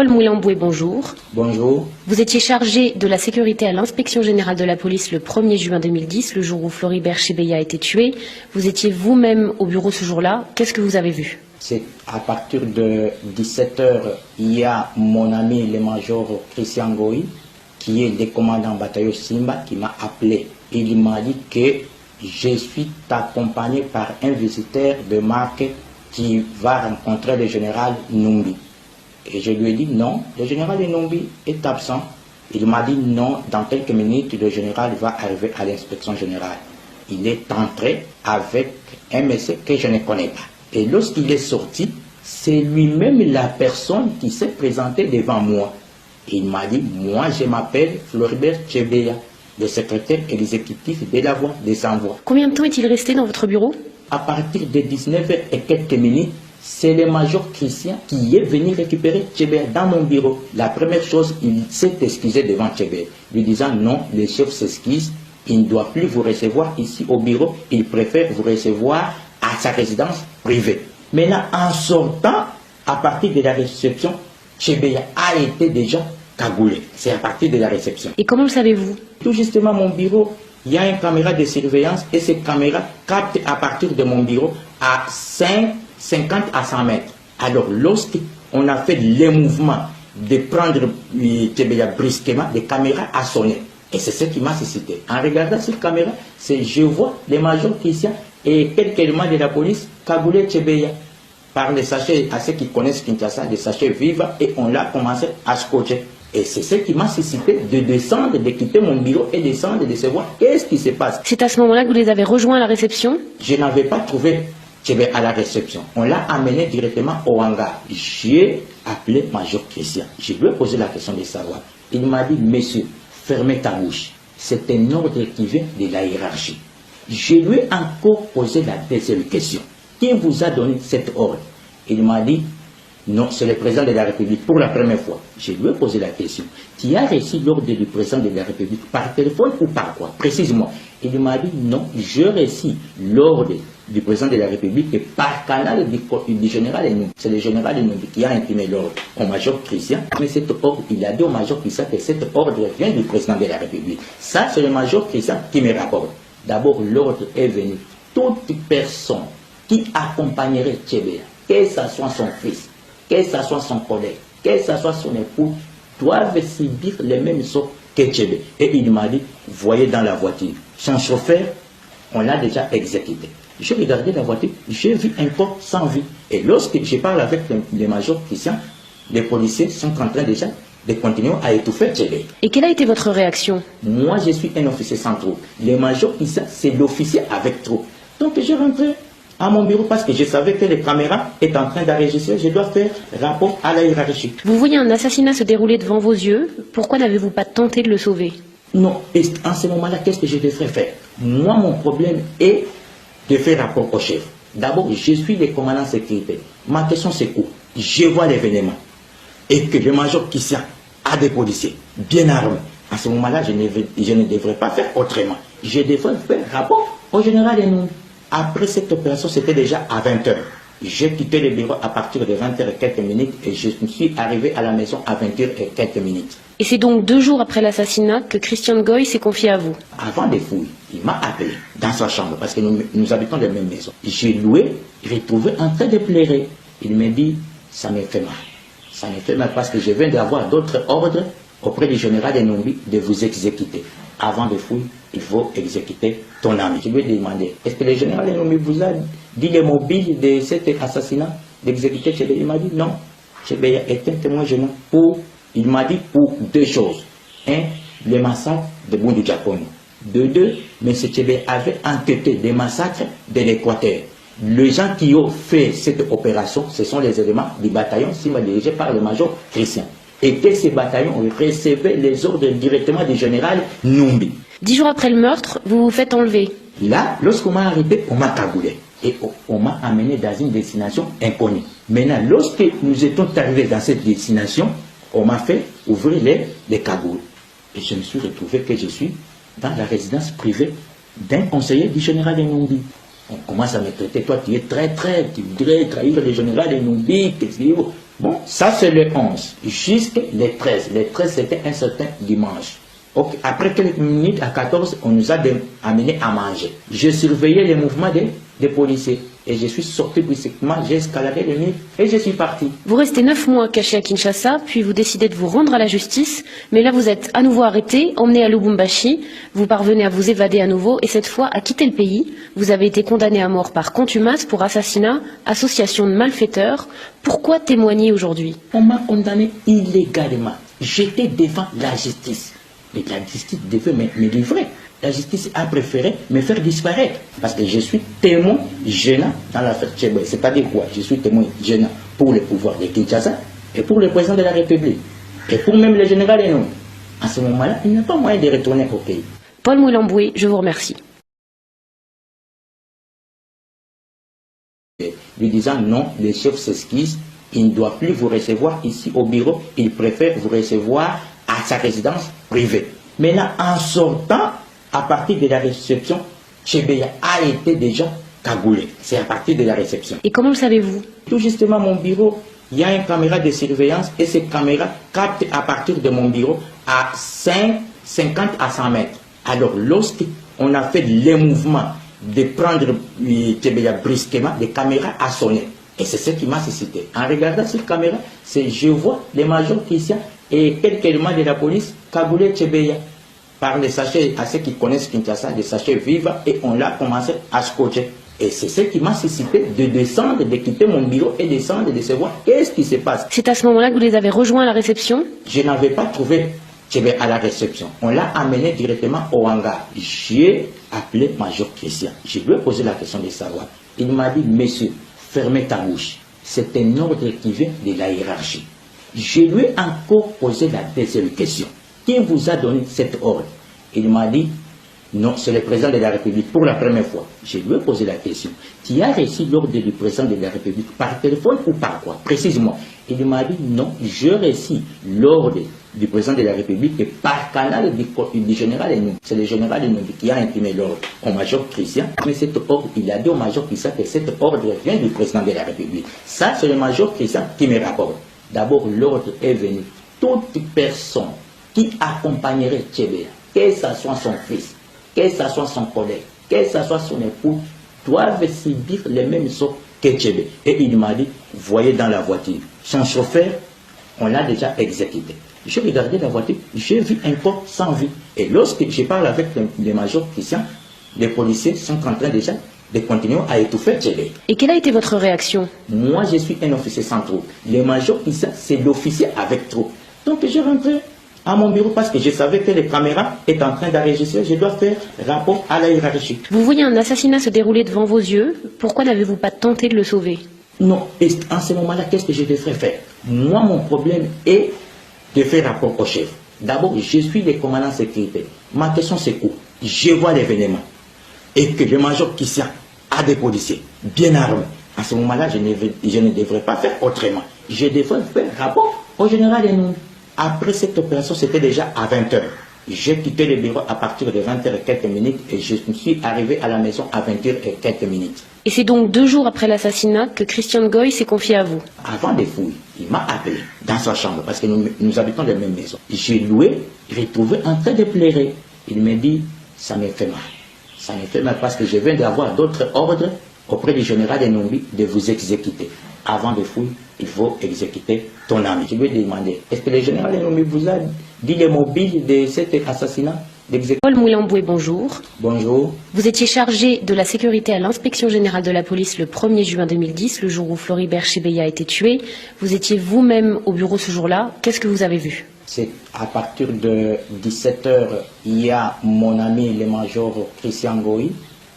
Paul Moulamboué, bonjour. Bonjour. Vous étiez chargé de la sécurité à l'inspection générale de la police le 1er juin 2010, le jour où Floribert Chebeya a été tué. Vous étiez vous-même au bureau ce jour-là. Qu'est-ce que vous avez vu? C'est à partir de 17 h, il y a mon ami le major Christian Goy, qui est le commandant bataillon Simba, qui m'a appelé. Il m'a dit que je suis accompagné par un visiteur de marque qui va rencontrer le général Numbi. Et je lui ai dit non, le général Numbi est absent. Il m'a dit non, dans quelques minutes, le général va arriver à l'inspection générale. Il est entré avec un monsieur que je ne connais pas. Et lorsqu'il est sorti, c'est lui-même la personne qui s'est présentée devant moi. Il m'a dit, moi je m'appelle Floribert Chebeya, le secrétaire exécutif de la voie des envois. Combien de temps est-il resté dans votre bureau? À partir de 19 h et quelques minutes, c'est le major Christian qui est venu récupérer Chebeya dans mon bureau. La première chose, il s'est excusé devant Chebeya, lui disant non, le chef s'excuse, il ne doit plus vous recevoir ici au bureau, il préfère vous recevoir à sa résidence privée. Maintenant, en sortant, à partir de la réception, Chebeya a été déjà cagoulé. C'est à partir de la réception. Et comment le savez-vous? Tout justement, mon bureau, il y a une caméra de surveillance et cette caméra capte à partir de mon bureau à 50 à 100 mètres. Alors, lorsqu'on a fait les mouvements de prendre Chebeya brusquement, les caméras a sonné. Et c'est ce qui m'a suscité. En regardant cette caméra, je vois le major Christian et quelques éléments de la police cagoulé Chebeya par les sachets, à ceux qui connaissent Kinshasa, des sachets vifs, et on l'a commencé à scotcher. Et c'est ce qui m'a suscité de descendre, de quitter mon bureau et descendre, de savoir qu'est-ce qui se passe. C'est à ce moment-là que vous les avez rejoints à la réception? Je n'avais pas trouvé Chebeya à la réception. On l'a amené directement au hangar. J'ai appelé major Christian. Je lui ai posé la question de savoir. Il m'a dit, monsieur, fermez ta bouche. C'est un ordre qui vient de la hiérarchie. Je lui ai encore posé la deuxième question. Qui vous a donné cet ordre? Il m'a dit, non, c'est le président de la République pour la première fois. Je lui ai posé la question. Qui a reçu l'ordre du président de la République par téléphone ou par quoi? Précisément. Il m'a dit, non, j'ai reçu l'ordre du président de la République par canal du général Enumbi. C'est le général Enumbi qui a imprimé l'ordre au major Christian. Mais cet ordre, il a dit au major Christian que cet ordre vient du président de la République. Ça, c'est le major Christian qui me rapporte. D'abord, l'ordre est venu. Toute personne qui accompagnerait Chebeya, que ce soit son fils, que ce soit son collègue, que ce soit son époux, doivent subir les mêmes sorts que Chebeya. Et il m'a dit, voyez dans la voiture, son chauffeur, on l'a déjà exécuté. J'ai regardé la voiture, j'ai vu un corps sans vie. Et lorsque je parle avec le major Christian, les policiers sont en train déjà de continuer à étouffer Chebeya. Et quelle a été votre réaction? Moi, je suis un officier sans troupe. Le major Christian, c'est l'officier avec troupe. Donc, je rentrais à mon bureau parce que je savais que les caméras étaient en train d'enregistrer. Je dois faire rapport à la hiérarchie. Vous voyez un assassinat se dérouler devant vos yeux. Pourquoi n'avez-vous pas tenté de le sauver? Non. Et en ce moment-là, qu'est-ce que je devrais faire? Moi, mon problème est de faire rapport au chef. D'abord, je suis le commandant sécurité. Ma question, c'est où? Je vois l'événement. Et que le major Christian a des policiers bien armés. À ce moment-là, je ne devrais pas faire autrement. Je devrais faire rapport au général Enumbi. Après cette opération, c'était déjà à 20 h. J'ai quitté le bureau à partir de 20 h et quelques minutes et je suis arrivé à la maison à 20 h et quelques minutes. Et c'est donc 2 jours après l'assassinat que Christian Goy s'est confié à vous? Avant des fouilles, il m'a appelé dans sa chambre parce que nous habitons dans la même maison. J'ai loué, j'ai trouvé en train de pleurer. Il me dit, ça me fait mal. Ça me fait mal parce que je viens d'avoir d'autres ordres auprès du général Enumbi de vous exécuter. Avant de fouiller, il faut exécuter ton ami. Je lui ai demandé, est-ce que le général Enumbi vous a dit le mobile de cet assassinat, d'exécuter Chebeya? Il m'a dit non. Chebeya est un témoin gênant il m'a dit pour 2 choses. 1, le massacre de Bundu Diakono. De 2, M. Chebeya avait enquêté des massacres de l'Équateur. Les gens qui ont fait cette opération, ce sont les éléments du bataillon Simba dirigé par le major Christian. Et que ces bataillons recevaient les ordres directement du général Numbi. 10 jours après le meurtre, vous vous faites enlever. Là, lorsqu'on m'a arrêté, on m'a cagoulé. Et on m'a amené dans une destination inconnue. Maintenant, lorsque nous étions arrivés dans cette destination, on m'a fait ouvrir les cagoules. Et je me suis retrouvé que je suis dans la résidence privée d'un conseiller du général Enumbi. On commence à me traiter, toi tu es très, tu voudrais trahir le général Enumbi. Bon, ça c'est le 11, jusqu'à les 13. Les 13 c'était un certain dimanche. Okay. Après quelques minutes, à 14, on nous a amenés à manger. Je surveillais les mouvements des policiers. Et je suis sorti brusquement, j'ai escaladé le mur et je suis parti. Vous restez 9 mois caché à Kinshasa, puis vous décidez de vous rendre à la justice. Mais là, vous êtes à nouveau arrêté, emmené à Lubumbashi. Vous parvenez à vous évader à nouveau et cette fois à quitter le pays. Vous avez été condamné à mort par contumace pour assassinat, association de malfaiteurs. Pourquoi témoigner aujourd'hui? On m'a condamné illégalement. J'étais devant la justice. Mais la justice devait me livrer. La justice a préféré me faire disparaître. Parce que je suis témoin gênant dans l'affaire Tchebe. C'est-à-dire quoi? Je suis témoin gênant pour le pouvoir de Kinshasa et pour le président de la République. Et pour même le général Enou. À ce moment-là, il n'y a pas moyen de retourner au pays. Paul Mouilamboué, je vous remercie. Lui disant non, le chef s'excuse, il ne doit plus vous recevoir ici au bureau, il préfère vous recevoir à sa résidence privée. Maintenant, en sortant, à partir de la réception, Chebeya a été déjà cagoulé. C'est à partir de la réception. Et comment le savez-vous? Tout justement, mon bureau, il y a une caméra de surveillance et cette caméra capte à partir de mon bureau à 50 à 100 mètres. Alors, lorsqu'on a fait les mouvements de prendre Chebeya brusquement, les caméras a sonné. Et c'est ce qui m'a suscité. En regardant cette caméra, je vois les majors Christian et quelques éléments de la police cagoulé Chebeya par les sachets, à ceux qui connaissent Kinshasa, des sachets vifs, et on l'a commencé à scotcher. Et c'est ce qui m'a suscité de descendre, de quitter mon bureau et descendre, de savoir qu'est-ce qui se passe. C'est à ce moment-là que vous les avez rejoints à la réception? Je n'avais pas trouvé Tchebe à la réception. On l'a amené directement au hangar. J'ai appelé Major Christian. Je lui ai posé la question de savoir. Il m'a dit, monsieur, fermez ta bouche. C'est un ordre qui vient de la hiérarchie. Je lui ai encore posé la deuxième question. Qui vous a donné cet ordre? Il m'a dit, non, c'est le président de la République pour la première fois. Je lui ai posé la question. Tu as reçu l'ordre du président de la République par téléphone ou par quoi? Précisément. Il m'a dit, non, j'ai reçu l'ordre du président de la République par canal du général Enou. C'est le général Enou qui a imprimé l'ordre au major Christian. Mais cet ordre, il a dit au major Christian que cet ordre vient du président de la République. Ça, c'est le major Christian qui me rapporte. D'abord, l'ordre est venu. Toute personne qui accompagnerait Tchebe, que ce soit son fils, que ce soit son collègue, que ce soit son époux, doivent subir les mêmes sorts que Tchebe. Et il m'a dit, voyez dans la voiture, son chauffeur, on l'a déjà exécuté. J'ai regardé la voiture, j'ai vu un corps sans vie. Et lorsque je parle avec les majors Christian, les policiers sont en train déjà de continuer à étouffer Tchebe. Et quelle a été votre réaction? Moi, je suis un officier sans troupe. Les majors Christian, c'est l'officier avec troupe. Donc, je rentré à mon bureau parce que je savais que les caméras étaient en train d'enregistrer. Je dois faire rapport à la hiérarchie. Vous voyez un assassinat se dérouler devant vos yeux. Pourquoi n'avez-vous pas tenté de le sauver? Non. Et en ce moment-là, qu'est-ce que je devrais faire? Moi, mon problème est de faire rapport au chef. D'abord, je suis le commandant sécurité. Ma question, c'est quoi? Je vois l'événement et que le major Christian a des policiers bien armés. À ce moment-là, je ne devrais pas faire autrement. Je devrais faire rapport au général Enou. Après cette opération, c'était déjà à 20h. J'ai quitté le bureau à partir de 20h et quelques minutes et je suis arrivé à la maison à 20h et quelques minutes. Et c'est donc 2 jours après l'assassinat que Christian Goy s'est confié à vous? Avant des fouilles, il m'a appelé dans sa chambre parce que nous habitons dans la même maison. Je lui ai retrouvé en train de pleurer. Il me dit, ça me fait mal. Ça me fait mal parce que je viens d'avoir d'autres ordres auprès du général Enombi de vous exécuter. Avant de fouiller, il faut exécuter ton ami. Je lui ai demandé, est-ce que le général Enombi vous a dit les mobiles de cet assassinat? Paul Mouilamboué, bonjour. Bonjour. Vous étiez chargé de la sécurité à l'inspection générale de la police le 1er juin 2010, le jour où Floribert Chebeya a été tué. Vous étiez vous-même au bureau ce jour-là. Qu'est-ce que vous avez vu? C'est à partir de 17h, il y a mon ami le major Christian Goy,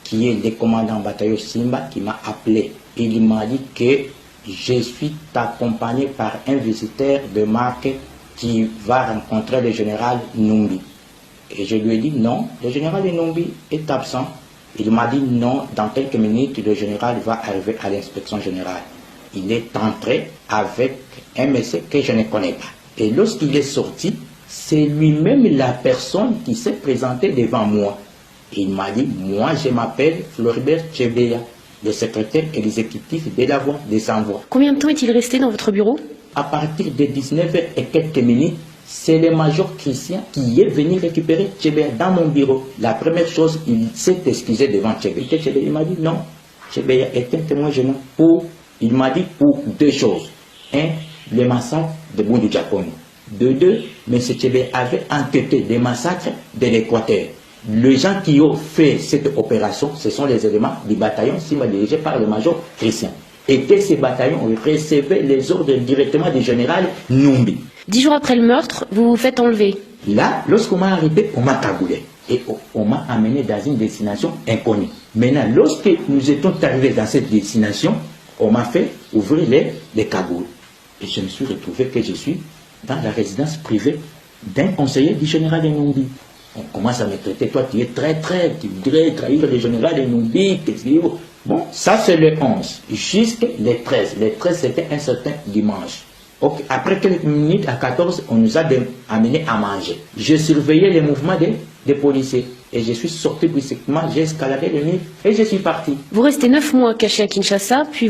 qui est le commandant bataillon Simba, qui m'a appelé. Il m'a dit que je suis accompagné par un visiteur de marque qui va rencontrer le général Numbi. Et je lui ai dit non, le général Numbi est absent. Il m'a dit non, dans quelques minutes, le général va arriver à l'inspection générale. Il est entré avec un monsieur que je ne connais pas. Et lorsqu'il est sorti, c'est lui-même la personne qui s'est présentée devant moi. Il m'a dit, moi je m'appelle Floribert Chebeya, le secrétaire exécutif de la Voix des Sans-Voix. Combien de temps est-il resté dans votre bureau? À partir de 19h et quelques minutes, c'est le major Christian qui est venu récupérer Tchébé dans mon bureau. La première chose, il s'est excusé devant Tchébé. Il m'a dit non, Tchébé est un témoin gênant il m'a dit pour deux choses. Un, le massacre de Bundu Diakono. De deux, M. Tchébé avait enquêté des massacres de l'Équateur. Les gens qui ont fait cette opération, ce sont les éléments du bataillon Simba dirigé par le major Christian. Et que ces bataillons recevaient les ordres directement du général Numbi. 10 jours après le meurtre, vous vous faites enlever. Là, lorsqu'on m'a arrêté, on m'a cagoulé. Et on m'a amené dans une destination inconnue. Maintenant, lorsque nous étions arrivés dans cette destination, on m'a fait ouvrir les cagoules. Et je me suis retrouvé que je suis dans la résidence privée d'un conseiller du général Numbi. On commence à me traiter, toi tu es très, tu voudrais trahir le général Numbi. Bon, ça c'est le 11, jusqu'à le 13. Le 13 c'était un certain dimanche. Okay. Après quelques minutes, à 14, on nous a amenés à manger. Je surveillais les mouvements des policiers. Et je suis sorti brusquement, j'ai escaladé le mur et je suis parti. Vous restez 9 mois caché à Kinshasa, puis vous